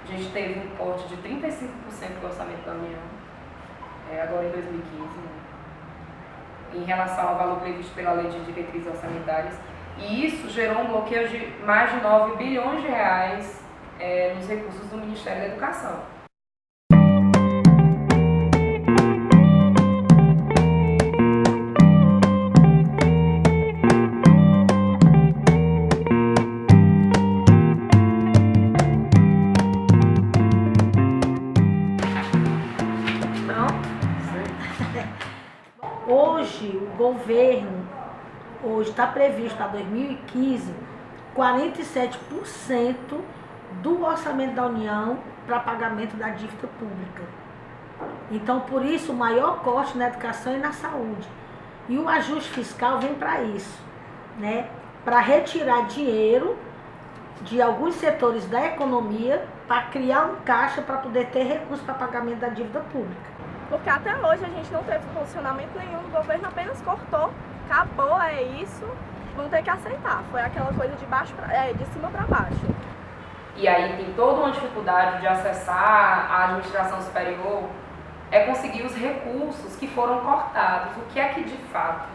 gente teve um corte de 35% do orçamento da União, agora em 2015, né, em relação ao valor previsto pela Lei de Diretrizes Orçamentárias. E isso gerou um bloqueio de mais de 9 bilhões de reais nos recursos do Ministério da Educação. Hoje, o governo, hoje está previsto para 2015, 47% do orçamento da União para pagamento da dívida pública. Então, por isso, o maior corte na educação e na saúde. E o ajuste fiscal vem para isso, né? Para retirar dinheiro de alguns setores da economia para criar um caixa para poder ter recursos para pagamento da dívida pública. Porque até hoje a gente não teve funcionamento nenhum, o governo apenas cortou, acabou, é isso, vão ter que aceitar. Foi aquela coisa de cima para baixo. E aí tem toda uma dificuldade de acessar a administração superior, conseguir os recursos que foram cortados. O que é que de fato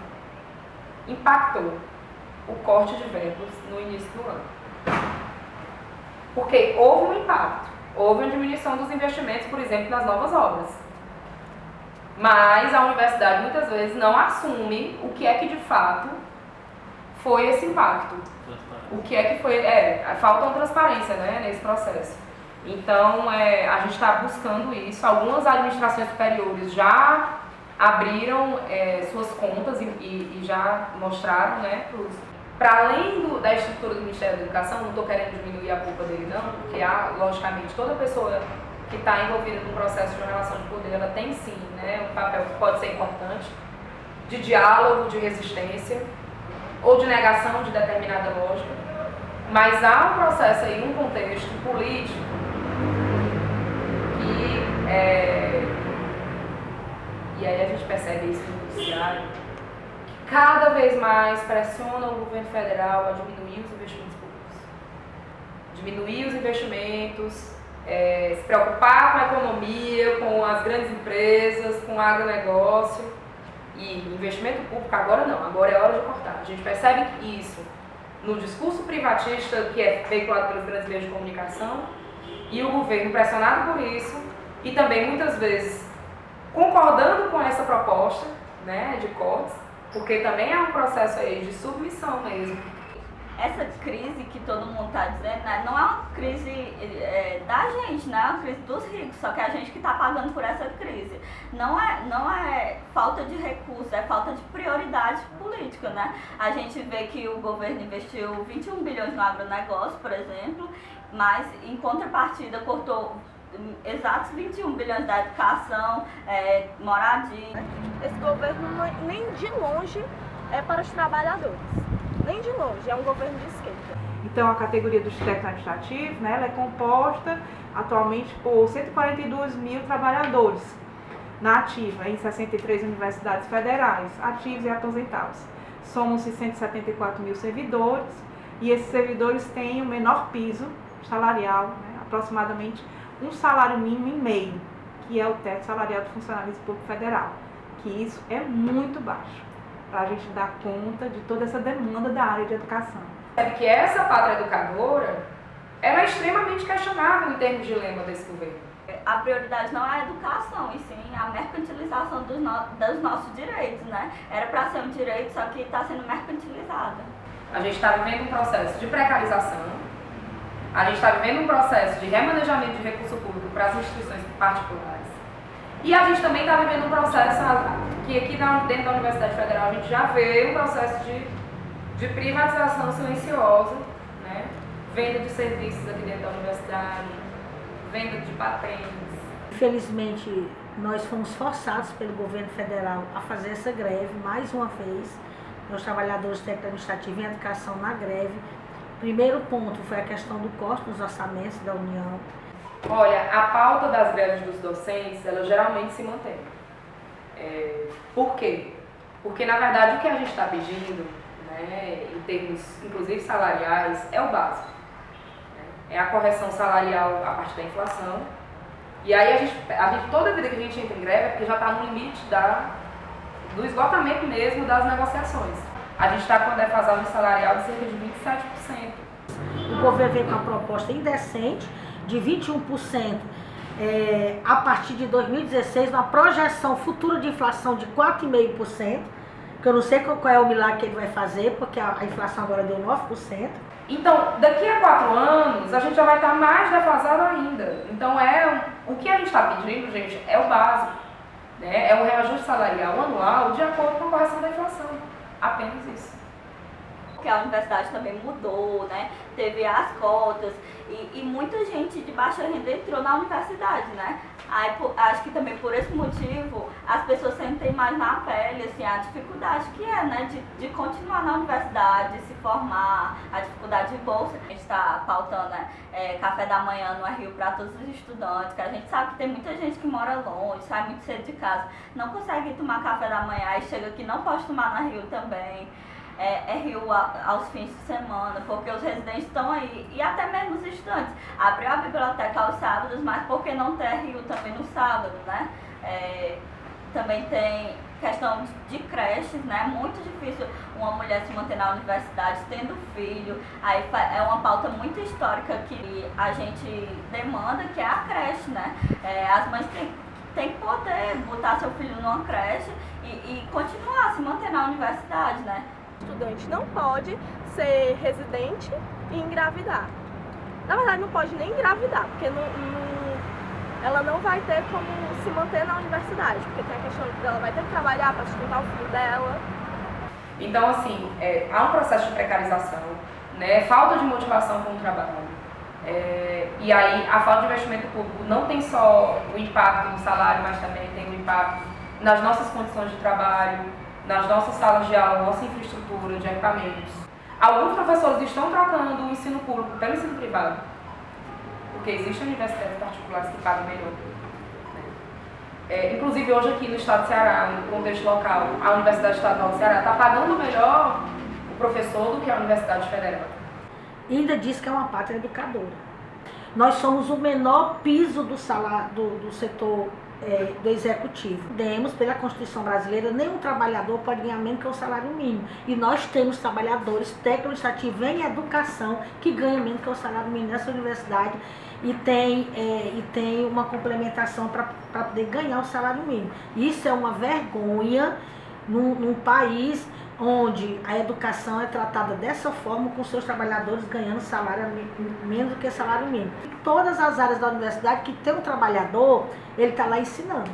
impactou o corte de verbas no início do ano? Porque houve um impacto, houve uma diminuição dos investimentos, por exemplo, nas novas obras. Mas a universidade muitas vezes não assume o que é que de fato foi esse impacto. O que é que foi. Falta uma transparência, né, nesse processo. Então, a gente está buscando isso. Algumas administrações superiores já abriram suas contas e já mostraram, né, para além da estrutura do Ministério da Educação. Não estou querendo diminuir a culpa dele, não, porque logicamente, toda pessoa que está envolvida no processo de uma relação de poder, ela tem sim, né, um papel que pode ser importante, de diálogo, de resistência, ou de negação de determinada lógica, mas há um processo aí, um contexto político que, e aí a gente percebe isso no noticiário, que cada vez mais pressiona o governo federal a diminuir os investimentos públicos. Diminuir os investimentos, se preocupar com a economia, com as grandes empresas, com o agronegócio. E investimento público agora não, agora é hora de cortar. A gente percebe isso no discurso privatista que é veiculado pelos grandes meios de comunicação, e o governo pressionado por isso, e também muitas vezes concordando com essa proposta, né, de cortes, porque também há um processo aí de submissão mesmo. Essa crise que todo mundo está dizendo, né, não é uma crise da gente, né, é uma crise dos ricos, só que é a gente que está pagando por essa crise. Não é falta de recursos, é falta de prioridade política, né? A gente vê que o governo investiu 21 bilhões no agronegócio, por exemplo, mas em contrapartida cortou exatos 21 bilhões da educação, moradia. Esse governo nem de longe é para os trabalhadores. Nem de longe, é um governo de esquerda. Então, a categoria dos técnicos administrativos, né, ela é composta atualmente por 142 mil trabalhadores na ativa, em 63 universidades federais, ativos e aposentados. Somos 174 mil servidores, e esses servidores têm o menor piso salarial, né, aproximadamente um salário mínimo e meio, que é o teto salarial do funcionalismo público federal, que isso é muito baixo, para a gente dar conta de toda essa demanda da área de educação. Sabe que essa pátria educadora, ela é extremamente questionável em termos de lema desse governo. A prioridade não é a educação, e sim a mercantilização dos nossos direitos, né? Era para ser um direito, só que está sendo mercantilizada. A gente está vivendo um processo de precarização, a gente está vivendo um processo de remanejamento de recurso público para as instituições particulares, e a gente também está vivendo um processo que aqui dentro da Universidade Federal a gente já vê um processo de privatização silenciosa, né? Venda de serviços aqui dentro da universidade, venda de patentes. Infelizmente, nós fomos forçados pelo governo federal a fazer essa greve mais uma vez. Os trabalhadores técnicos administrativos em educação na greve. Primeiro ponto foi a questão do corte dos orçamentos da União. Olha, a pauta das greves dos docentes, ela geralmente se mantém. Por quê? Porque, na verdade, o que a gente está pedindo, né, em termos, inclusive, salariais, é o básico. Né? é a correção salarial a partir da inflação. E aí a gente toda vida que a gente entra em greve é porque já está no limite do esgotamento mesmo das negociações. A gente está com a defasagem salarial de cerca de 27%. O governo veio com uma proposta indecente de 21% a partir de 2016, uma projeção futura de inflação de 4,5%, que eu não sei qual é o milagre que ele vai fazer, porque a inflação agora deu 9%. Então, daqui a 4 anos, a gente já vai estar mais defasado ainda. Então, o que a gente está pedindo, gente, é o básico, né? É o reajuste salarial anual de acordo com a correção da inflação. Apenas isso. Porque a universidade também mudou, né? Teve as cotas e muita gente de baixa renda entrou na universidade, né? Aí, acho que também por esse motivo as pessoas sentem mais na pele assim, a dificuldade que é, né, de continuar na universidade, de se formar, a dificuldade de bolsa. A gente está pautando café da manhã no Rio para todos os estudantes, que a gente sabe que tem muita gente que mora longe, sai muito cedo de casa, não consegue tomar café da manhã e chega aqui não pode tomar na Rio também. Rio aos fins de semana, porque os residentes estão aí, e até mesmo os estudantes. Abriu a biblioteca aos sábados, mas por que não ter Rio também no sábado, né? Também tem questão de creches, né? Muito difícil uma mulher se manter na universidade tendo filho. Aí é uma pauta muito histórica que a gente demanda, que é a creche, né? As mães têm que poder botar seu filho numa creche e continuar a se manter na universidade, né? O estudante não pode ser residente e engravidar. Na verdade, não pode nem engravidar, porque ela não vai ter como se manter na universidade, porque tem a questão de ela vai ter que trabalhar para sustentar o filho dela. Então, assim, há um processo de precarização, né? Falta de motivação com o trabalho. E aí, a falta de investimento público não tem só o impacto no salário, mas também tem o impacto nas nossas condições de trabalho, nas nossas salas de aula, nossa infraestrutura de equipamentos. Alguns professores estão trocando o ensino público pelo ensino privado, porque existem universidades particulares que pagam melhor. Inclusive, hoje aqui no estado do Ceará, no contexto local, a Universidade Estadual do Ceará está pagando melhor o professor do que a Universidade Federal. E ainda diz que é uma pátria educadora. Nós somos o menor piso do salário do setor do executivo. Demos, pela Constituição brasileira, nenhum trabalhador pode ganhar menos que o salário mínimo. E nós temos trabalhadores técnico-administrativos em educação que ganham menos que o salário mínimo nessa universidade e tem uma complementação para poder ganhar o salário mínimo. Isso é uma vergonha num país onde a educação é tratada dessa forma, com seus trabalhadores ganhando salário menos do que salário mínimo. Todas as áreas da universidade que tem um trabalhador, ele está lá ensinando.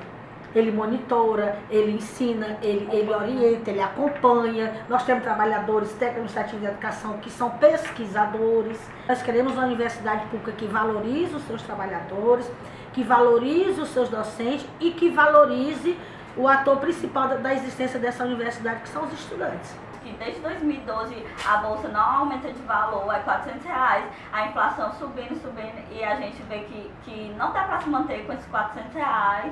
Ele monitora, ele ensina, ele orienta, ele acompanha. Nós temos trabalhadores técnico-administrativos de educação que são pesquisadores. Nós queremos uma universidade pública que valorize os seus trabalhadores, que valorize os seus docentes e que valorize o ator principal da existência dessa universidade, que são os estudantes. Que desde 2012 a bolsa não aumenta de valor, é R$400, a inflação subindo, e a gente vê que não dá para se manter com esses R$400.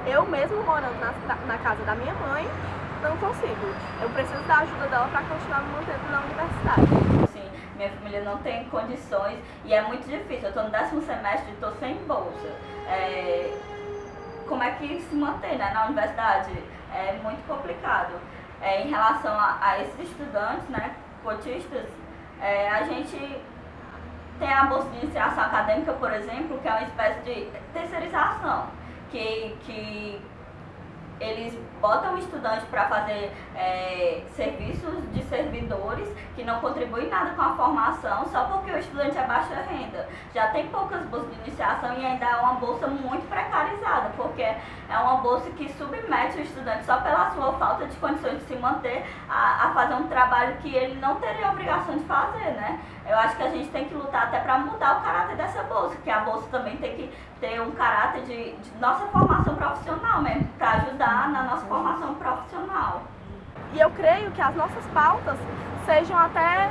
Eu mesmo morando na casa da minha mãe, não consigo. Eu preciso da ajuda dela para continuar me mantendo na universidade. Assim, minha família não tem condições e é muito difícil. Eu estou no 10º semestre e estou sem bolsa. Como é que se mantém, né, na universidade? É muito complicado. Em relação a esses estudantes, né, cotistas, a gente tem a bolsa de iniciação acadêmica, por exemplo, que é uma espécie de terceirização, que eles botam o estudante para fazer serviços de servidores que não contribuem nada com a formação, só porque o estudante é baixa renda. Já tem poucas bolsas de iniciação e ainda é uma bolsa muito precarizada, porque é uma bolsa que submete o estudante só pela sua falta de condições de se manter a fazer um trabalho que ele não teria obrigação de fazer, né? Eu acho que a gente tem que lutar até para mudar o caráter dessa bolsa, que a bolsa também tem que ter um caráter de nossa formação profissional mesmo, para ajudar na nossa formação profissional. E eu creio que as nossas pautas sejam até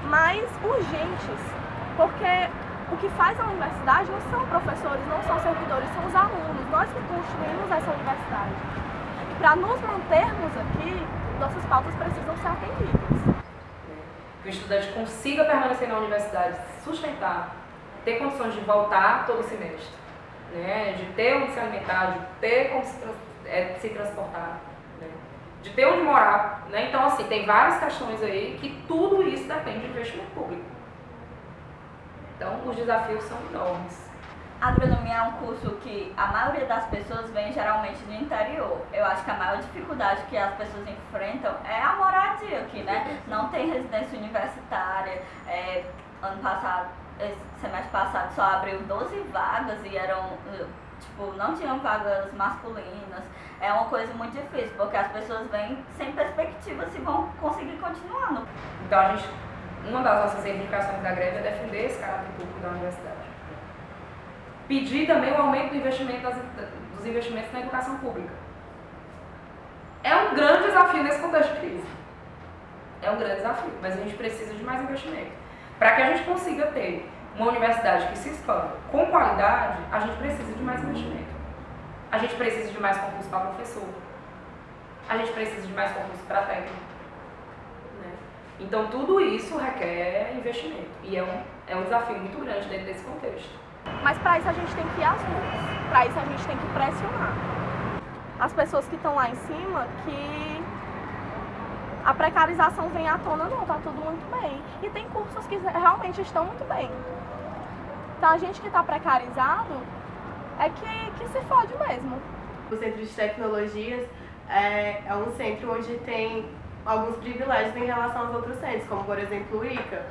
mais urgentes, porque o que faz a universidade não são professores, não são servidores, são os alunos, nós que construímos essa universidade. E para nos mantermos aqui, nossas pautas precisam ser atendidas. Que o estudante consiga permanecer na universidade, sustentar, ter condições de voltar todo semestre, né? De ter onde se alimentar, de ter como se transportar, né? De ter onde morar, né? Então, assim, tem várias questões aí que tudo isso depende de investimento público. Então, os desafios são enormes. Agronomia é um curso que a maioria das pessoas vem geralmente do interior. Eu acho que a maior dificuldade que as pessoas enfrentam é a moradia aqui, né? Não tem residência universitária. Ano passado, semestre passado, só abriu 12 vagas e não tinham vagas masculinas. É uma coisa muito difícil, porque as pessoas vêm sem perspectiva se vão conseguir continuar. Então, uma das nossas reivindicações da greve é defender esse caráter público da universidade. Pedir também o aumento do investimento dos investimentos na educação pública. É um grande desafio nesse contexto de crise. É um grande desafio, mas a gente precisa de mais investimento. Para que a gente consiga ter uma universidade que se expanda com qualidade, a gente precisa de mais investimento. A gente precisa de mais concurso para professor. A gente precisa de mais concurso para técnico. Né? Então, tudo isso requer investimento. E é um desafio muito grande dentro desse contexto. Mas para isso a gente tem que ir às ruas, para isso a gente tem que pressionar as pessoas que estão lá em cima, que a precarização vem à tona, não, tá tudo muito bem. E tem cursos que realmente estão muito bem. Então a gente que está precarizado é que se fode mesmo. O Centro de Tecnologias é um centro onde tem alguns privilégios em relação aos outros centros, como por exemplo o ICA,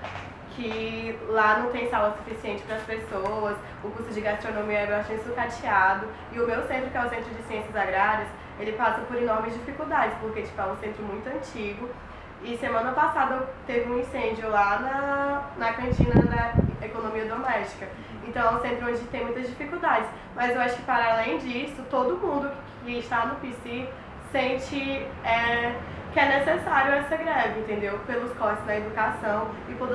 que lá não tem sala suficiente para as pessoas, o curso de gastronomia é bastante sucateado, e o meu centro, que é o Centro de Ciências Agrárias, ele passa por enormes dificuldades, porque é um centro muito antigo, e semana passada teve um incêndio lá na cantina da economia doméstica. Então é um centro onde tem muitas dificuldades, mas eu acho que para além disso, todo mundo que está no PC sente que é necessário essa greve, entendeu? Pelos cortes na educação e por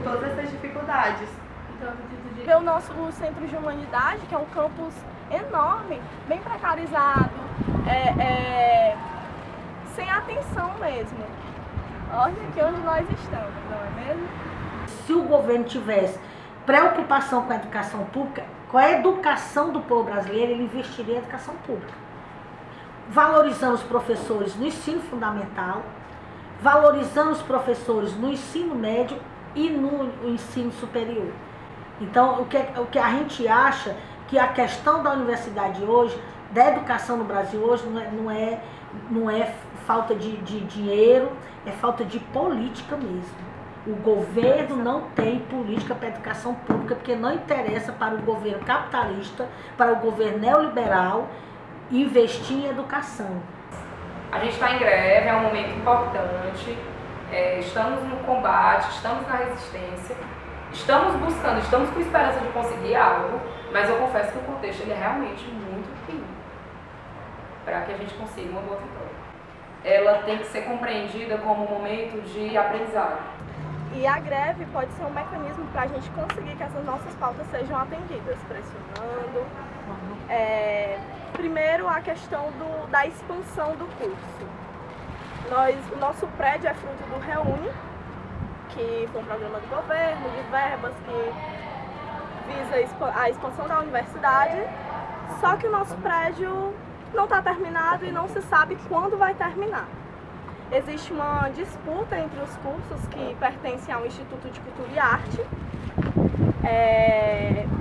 todas essas dificuldades. Ver o nosso centro de humanidade, que é um campus enorme, bem precarizado, sem atenção mesmo. Olha aqui onde nós estamos, não é mesmo? Se o governo tivesse preocupação com a educação pública, com a educação do povo brasileiro, ele investiria em educação pública. Valorizando os professores no ensino fundamental, valorizando os professores no ensino médio e no ensino superior. Então, o que a gente acha que a questão da universidade hoje, da educação no Brasil hoje, não é falta de dinheiro, é falta de política mesmo. O governo não tem política para a educação pública, porque não interessa para o governo capitalista, para o governo neoliberal, investir em educação. A gente está em greve, é um momento importante, estamos no combate, estamos na resistência, estamos buscando, estamos com esperança de conseguir algo, mas eu confesso que o contexto ele é realmente muito ruim para que a gente consiga uma boa vitória. Ela tem que ser compreendida como um momento de aprendizado. E a greve pode ser um mecanismo para a gente conseguir que essas nossas pautas sejam atendidas, pressionando. Primeiro, a questão da expansão do curso. O nosso prédio é fruto do Reúne, que foi um programa do governo, de verbas, que visa a expansão da universidade, só que o nosso prédio não está terminado e não se sabe quando vai terminar. Existe uma disputa entre os cursos que pertencem ao Instituto de Cultura e Arte,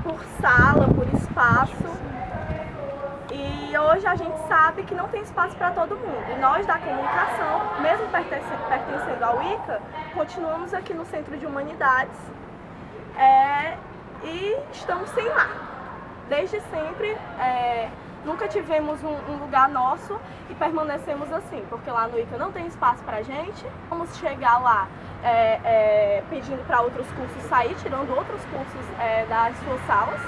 por sala, por espaço. E hoje a gente sabe que não tem espaço para todo mundo. E nós da comunicação, mesmo pertencendo ao ICA, continuamos aqui no Centro de Humanidades e estamos sem lar. Desde sempre, nunca tivemos um lugar nosso e permanecemos assim, porque lá no ICA não tem espaço para a gente. Vamos chegar lá pedindo para outros cursos sair, tirando outros cursos das suas salas.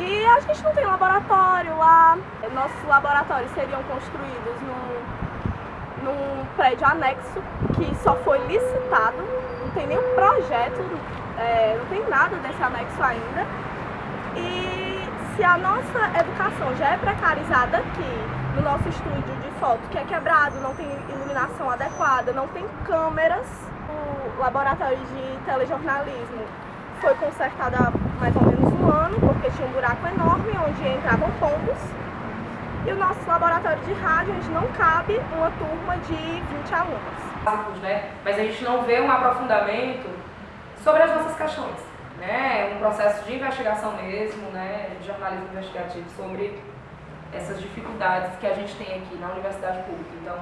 E a gente não tem laboratório lá. Nossos laboratórios seriam construídos num prédio anexo que só foi licitado, não tem nenhum projeto, não tem nada desse anexo ainda. E se a nossa educação já é precarizada aqui, no nosso estúdio de foto, que é quebrado, não tem iluminação adequada, não tem câmeras, o laboratório de telejornalismo foi consertada há mais ou menos um ano, porque tinha um buraco enorme onde entravam pombos. E o nosso laboratório de rádio, onde não cabe uma turma de 20 alunos. Né? Mas a gente não vê um aprofundamento sobre as nossas questões, né? Um processo de investigação mesmo, né? De jornalismo investigativo sobre essas dificuldades que a gente tem aqui na universidade pública. Então,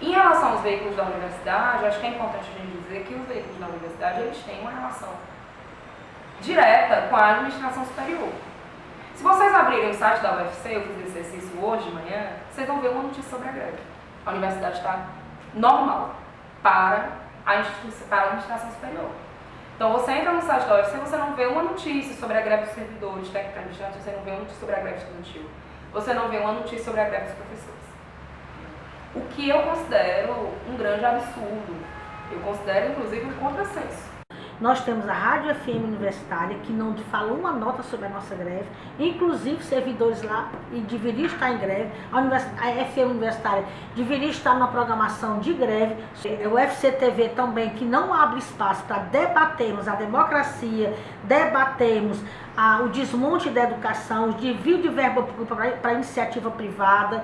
em relação aos veículos da universidade, acho que é importante a gente dizer que os veículos da universidade eles têm uma relação direta com a administração superior. Se vocês abrirem o site da UFC, eu fiz esse exercício hoje de manhã, vocês vão ver uma notícia sobre a greve. A universidade está normal para a administração superior. Então, você entra no site da UFC, você não vê uma notícia sobre a greve dos servidores técnico-administrativos, você não vê uma notícia sobre a greve estudantil, você não vê uma notícia sobre a greve dos professores. O que eu considero um grande absurdo, eu considero inclusive um contrassenso. Nós temos a Rádio FM Universitária, que não falou uma nota sobre a nossa greve, inclusive servidores lá, e deveria estar em greve. A FM Universitária deveria estar na programação de greve. O FCTV também, que não abre espaço para debatermos a democracia, debatermos o desmonte da educação, o desvio de verba para a iniciativa privada.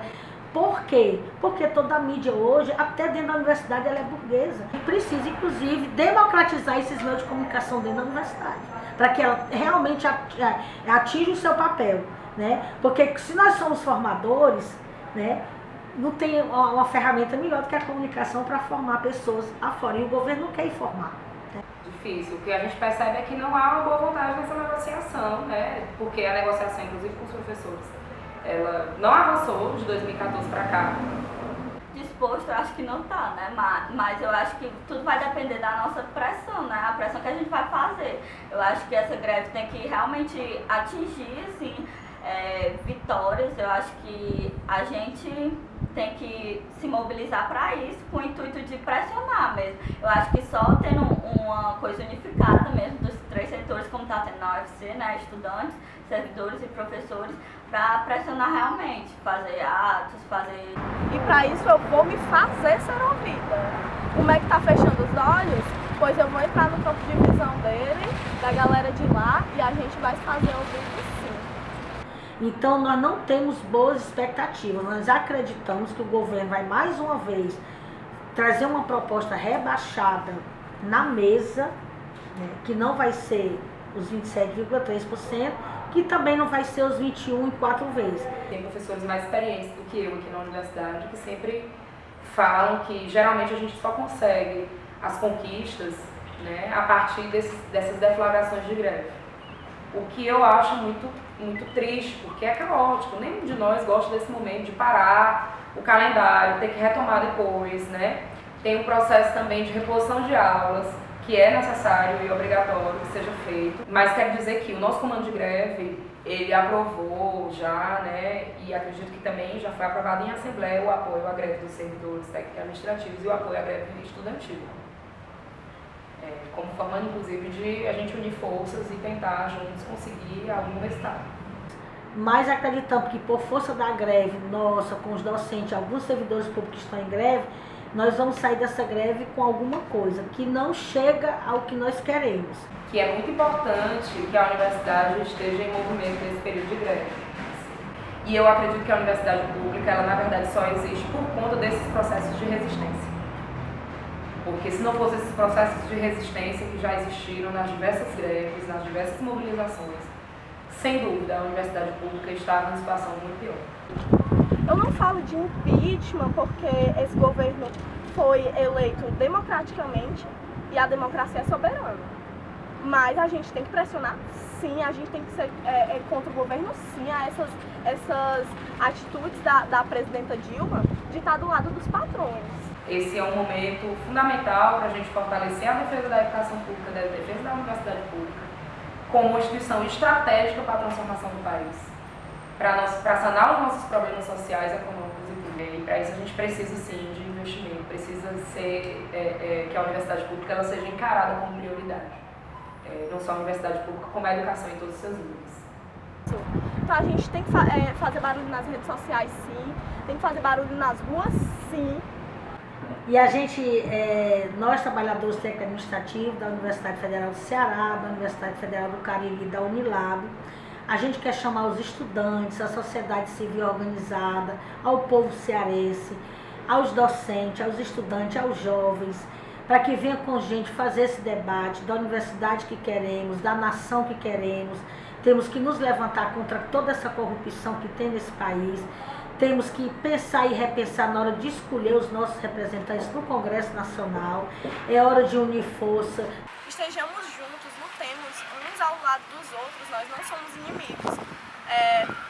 Por quê? Porque toda a mídia hoje, até dentro da universidade, ela é burguesa. E precisa, inclusive, democratizar esses meios de comunicação dentro da universidade, para que ela realmente atinja o seu papel, né? Porque se nós somos formadores, né, não tem uma ferramenta melhor do que a comunicação para formar pessoas afora. E o governo não quer informar. Difícil. O que a gente percebe é que não há uma boa vontade nessa negociação, né? Porque a negociação, inclusive com os professores, ela não avançou de 2014 para cá. Disposto, eu acho que não tá, né? Mas eu acho que tudo vai depender da nossa pressão, né? A pressão que a gente vai fazer. Eu acho que essa greve tem que realmente atingir, assim, vitórias. Eu acho que a gente tem que se mobilizar para isso, com o intuito de pressionar mesmo. Eu acho que só tendo uma coisa unificada mesmo dos três setores, como está tendo na UFC, né? Estudantes, servidores e professores, para pressionar realmente, fazer atos, fazer... E para isso eu vou me fazer ser ouvida. Como é que tá fechando os olhos? Pois eu vou entrar no campo de visão dele, da galera de lá, e a gente vai fazer ouvido sim. Então nós não temos boas expectativas, nós acreditamos que o governo vai mais uma vez trazer uma proposta rebaixada na mesa, né, que não vai ser os 27,3%, que também não vai ser os 21 em 4 vezes. Tem professores mais experientes do que eu aqui na universidade que sempre falam que geralmente a gente só consegue as conquistas, né, a partir dessas deflagrações de greve. O que eu acho muito triste, porque é caótico, nenhum de nós gosta desse momento de parar o calendário, ter que retomar depois, né? Tem um processo também de reposição de aulas, que é necessário e obrigatório que seja feito, mas quero dizer que o nosso comando de greve, ele aprovou já, né, e acredito que também já foi aprovado em assembleia o apoio à greve dos servidores técnicos e administrativos e o apoio à greve estudantil. Como forma, inclusive, de a gente unir forças e tentar juntos conseguir algum resultado. Mas acreditamos que por força da greve nossa, com os docentes, alguns servidores públicos que estão em greve, nós vamos sair dessa greve com alguma coisa que não chega ao que nós queremos. Que é muito importante que a universidade esteja em movimento nesse período de greve. E eu acredito que a universidade pública, ela na verdade só existe por conta desses processos de resistência. Porque se não fossem esses processos de resistência que já existiram nas diversas greves, nas diversas mobilizações, sem dúvida a universidade pública estava numa situação muito pior. Eu não falo de impeachment porque esse governo foi eleito democraticamente e a democracia é soberana. Mas a gente tem que pressionar sim, a gente tem que ser contra o governo sim, a essas atitudes da presidenta Dilma de estar do lado dos patrões. Esse é um momento fundamental para a gente fortalecer a defesa da educação pública, da defesa da universidade pública, como uma instituição estratégica para a transformação do país, para sanar os nossos problemas sociais, econômicos e políticos. E para isso a gente precisa sim de investimento, precisa ser que a universidade pública ela seja encarada como prioridade, não só a universidade pública, como a educação em todos os seus níveis. Então a gente tem que fazer barulho nas redes sociais sim, tem que fazer barulho nas ruas sim. E a gente, nós trabalhadores técnicos administrativos da Universidade Federal do Ceará, da Universidade Federal do Cariri e da Unilab, a gente quer chamar os estudantes, a sociedade civil organizada, ao povo cearense, aos docentes, aos estudantes, aos jovens, para que venha com a gente fazer esse debate da universidade que queremos, da nação que queremos. Temos que nos levantar contra toda essa corrupção que tem nesse país. Temos que pensar e repensar na hora de escolher os nossos representantes no Congresso Nacional. É hora de unir força. Estejamos juntos, lutemos uns ao lado dos outros, nós não somos inimigos.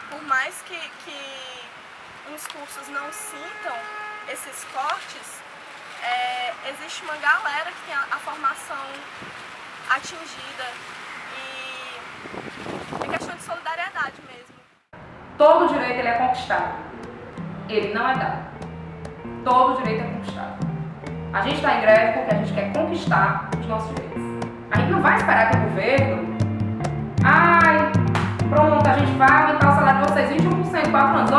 Por mais que uns cursos não sintam esses cortes, existe uma galera que tem a formação atingida e é questão de solidariedade mesmo. Todo direito ele é conquistado, ele não é dado. Todo direito é conquistado. A gente está em greve porque a gente quer conquistar os nossos direitos. A gente não vai esperar que o governo, pronto, a gente vai aumentar o salário de vocês 21% em 4 anos.